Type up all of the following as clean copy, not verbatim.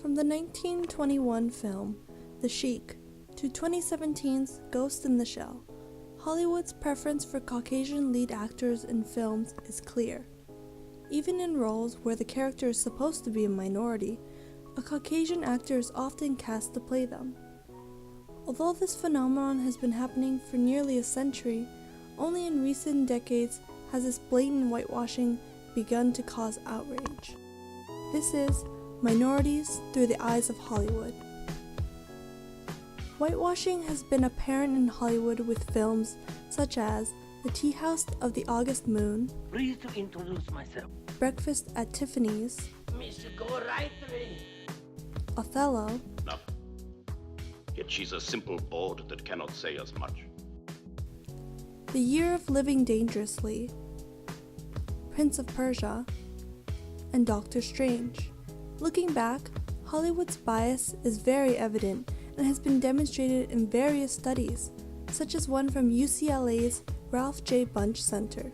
From the 1921 film, The Sheik, to 2017's Ghost in the Shell, Hollywood's preference for Caucasian lead actors in films is clear. Even in roles where the character is supposed to be a minority, a Caucasian actor is often cast to play them. Although this phenomenon has been happening for nearly a century, only in recent decades has this blatant whitewashing begun to cause outrage. This is Minorities Through the Eyes of Hollywood. Whitewashing has been apparent in Hollywood with films such as The Teahouse of the August Moon, Pleased to introduce myself. Breakfast at Tiffany's, Mr. Go right away. Othello, Enough. Yet she's a simple board that cannot say as much. The Year of Living Dangerously, Prince of Persia, and Doctor Strange. Looking back, Hollywood's bias is very evident and has been demonstrated in various studies, such as one from UCLA's Ralph J. Bunche Center.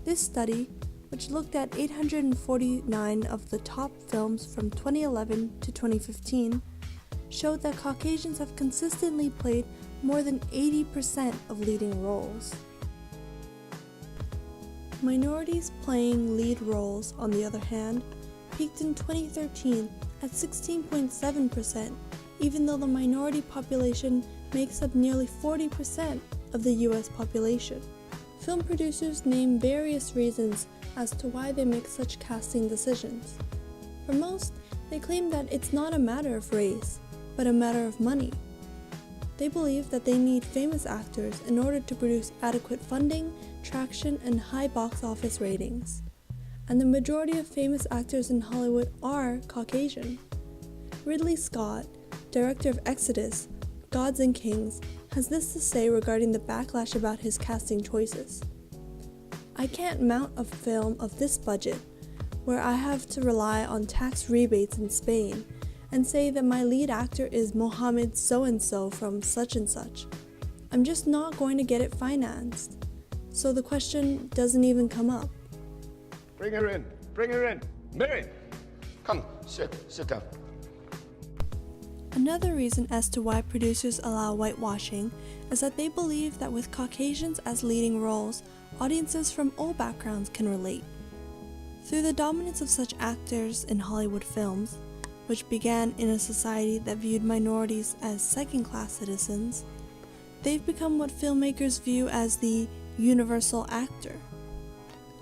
This study, which looked at 849 of the top films from 2011 to 2015, showed that Caucasians have consistently played more than 80% of leading roles. Minorities playing lead roles, on the other hand, peaked in 2013 at 16.7%, even though the minority population makes up nearly 40% of the US population. Film producers name various reasons as to why they make such casting decisions. For most, they claim that it's not a matter of race, but a matter of money. They believe that they need famous actors in order to produce adequate funding, traction, and high box office ratings. And the majority of famous actors in Hollywood are Caucasian. Ridley Scott, director of Exodus, Gods and Kings, has this to say regarding the backlash about his casting choices. I can't mount a film of this budget, where I have to rely on tax rebates in Spain, and say that my lead actor is Mohammed so-and-so from such and such. I'm just not going to get it financed. So the question doesn't even come up. Bring her in. Bring her in. Mary, come, sit down. Another reason as to why producers allow whitewashing is that they believe that with Caucasians as leading roles, audiences from all backgrounds can relate. Through the dominance of such actors in Hollywood films, which began in a society that viewed minorities as second-class citizens, they've become what filmmakers view as the universal actor.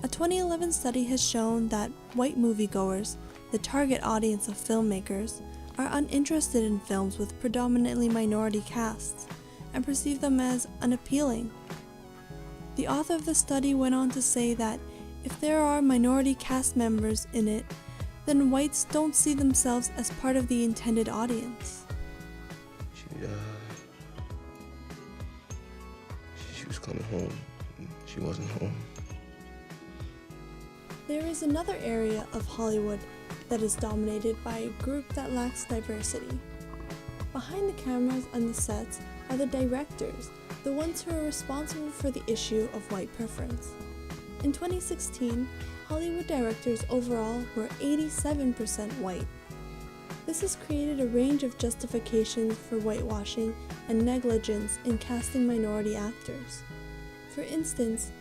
A 2011 study has shown that white moviegoers, the target audience of filmmakers, are uninterested in films with predominantly minority casts and perceive them as unappealing. The author of the study went on to say that if there are minority cast members in it, then whites don't see themselves as part of the intended audience. She was coming home. She wasn't home. There is another area of Hollywood that is dominated by a group that lacks diversity. Behind the cameras and the sets are the directors, the ones who are responsible for the issue of white preference. In 2016, Hollywood directors overall were 87% white. This has created a range of justifications for whitewashing and negligence in casting minority actors. For instance,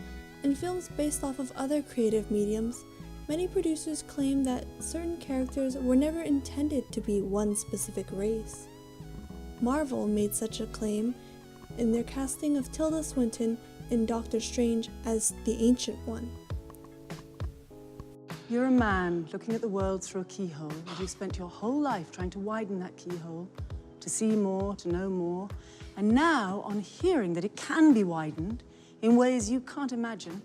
in films based off of other creative mediums, many producers claim that certain characters were never intended to be one specific race. Marvel made such a claim in their casting of Tilda Swinton in Doctor Strange as the Ancient One. You're a man looking at the world through a keyhole, and you've spent your whole life trying to widen that keyhole, to see more, to know more. And now, on hearing that it can be widened in ways you can't imagine,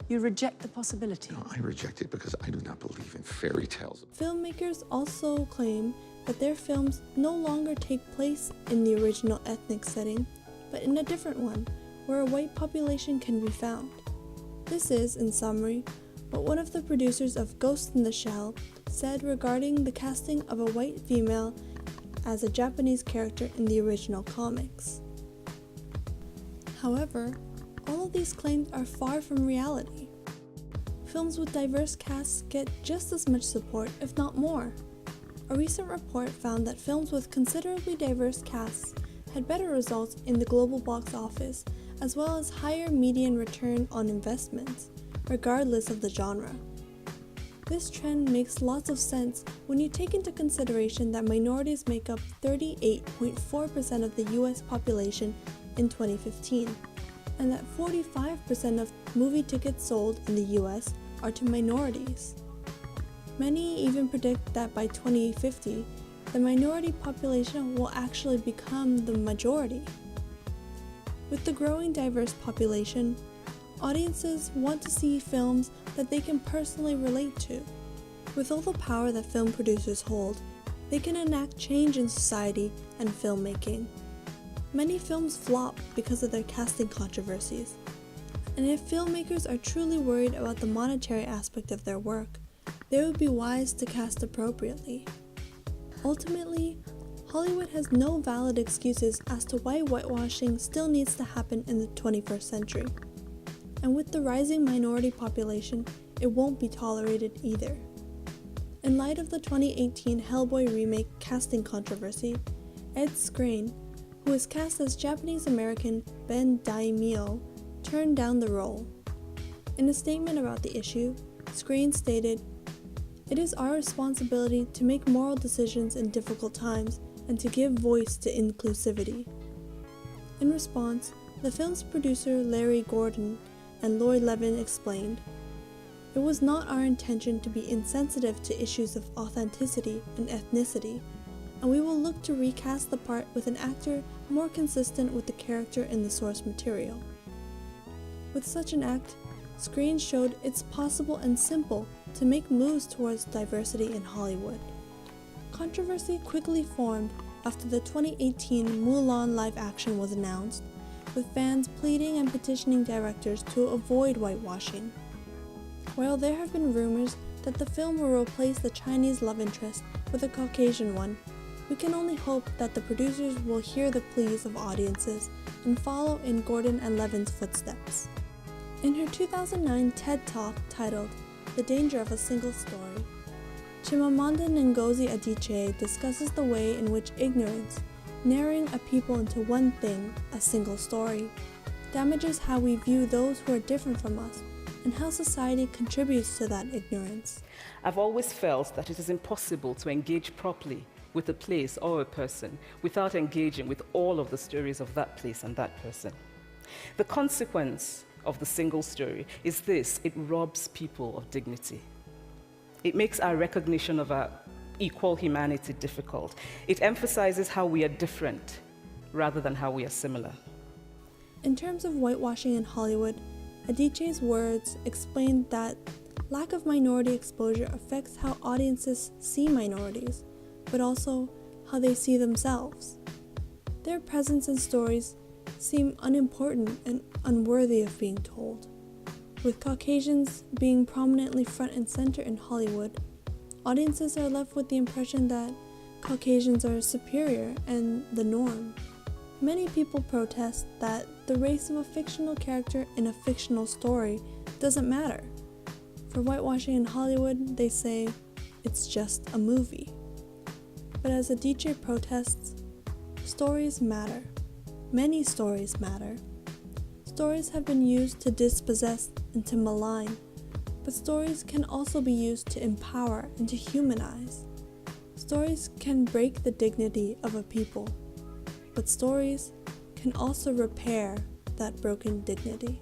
you reject the possibility. No, I reject it because I do not believe in fairy tales. Filmmakers also claim that their films no longer take place in the original ethnic setting, but in a different one, where a white population can be found. This is, in summary, what one of the producers of Ghost in the Shell said regarding the casting of a white female as a Japanese character in the original comics. However, all of these claims are far from reality. Films with diverse casts get just as much support, if not more. A recent report found that films with considerably diverse casts had better results in the global box office, as well as higher median return on investments, regardless of the genre. This trend makes lots of sense when you take into consideration that minorities make up 38.4% of the US population in 2015, and that 45% of movie tickets sold in the US are to minorities. Many even predict that by 2050, the minority population will actually become the majority. With the growing diverse population, audiences want to see films that they can personally relate to. With all the power that film producers hold, they can enact change in society and filmmaking. Many films flop because of their casting controversies, and if filmmakers are truly worried about the monetary aspect of their work, they would be wise to cast appropriately. Ultimately, Hollywood has no valid excuses as to why whitewashing still needs to happen in the 21st century. And with the rising minority population, it won't be tolerated either. In light of the 2018 Hellboy remake casting controversy, Ed Skrein, who is cast as Japanese-American Ben Daimyo, turned down the role. In a statement about the issue, Skrein stated, "It is our responsibility to make moral decisions in difficult times and to give voice to inclusivity." In response, the film's producer Larry Gordon and Lloyd Levin explained, "It was not our intention to be insensitive to issues of authenticity and ethnicity, and we will look to recast the part with an actor more consistent with the character in the source material." With such an act, Skrein showed it's possible and simple to make moves towards diversity in Hollywood. Controversy quickly formed after the 2018 Mulan live action was announced, with fans pleading and petitioning directors to avoid whitewashing. While there have been rumors that the film will replace the Chinese love interest with a Caucasian one, we can only hope that the producers will hear the pleas of audiences and follow in Gordon and Levin's footsteps. In her 2009 TED Talk titled "The Danger of a Single Story," Chimamanda Ngozi Adichie discusses the way in which ignorance, narrowing a people into one thing, a single story, damages how we view those who are different from us and how society contributes to that ignorance. I've always felt that it is impossible to engage properly with a place or a person without engaging with all of the stories of that place and that person. The consequence of the single story is this: it robs people of dignity. It makes our recognition of our equal humanity difficult. It emphasizes how we are different rather than how we are similar. In terms of whitewashing in Hollywood, Adichie's words explained that lack of minority exposure affects how audiences see minorities, but also how they see themselves. Their presence in stories seem unimportant and unworthy of being told. With Caucasians being prominently front and center in Hollywood, audiences are left with the impression that Caucasians are superior and the norm. Many people protest that the race of a fictional character in a fictional story doesn't matter. For whitewashing in Hollywood, they say it's just a movie. But as Adichie protests, stories matter. Many stories matter. Stories have been used to dispossess and to malign, but stories can also be used to empower and to humanize. Stories can break the dignity of a people, but stories can also repair that broken dignity.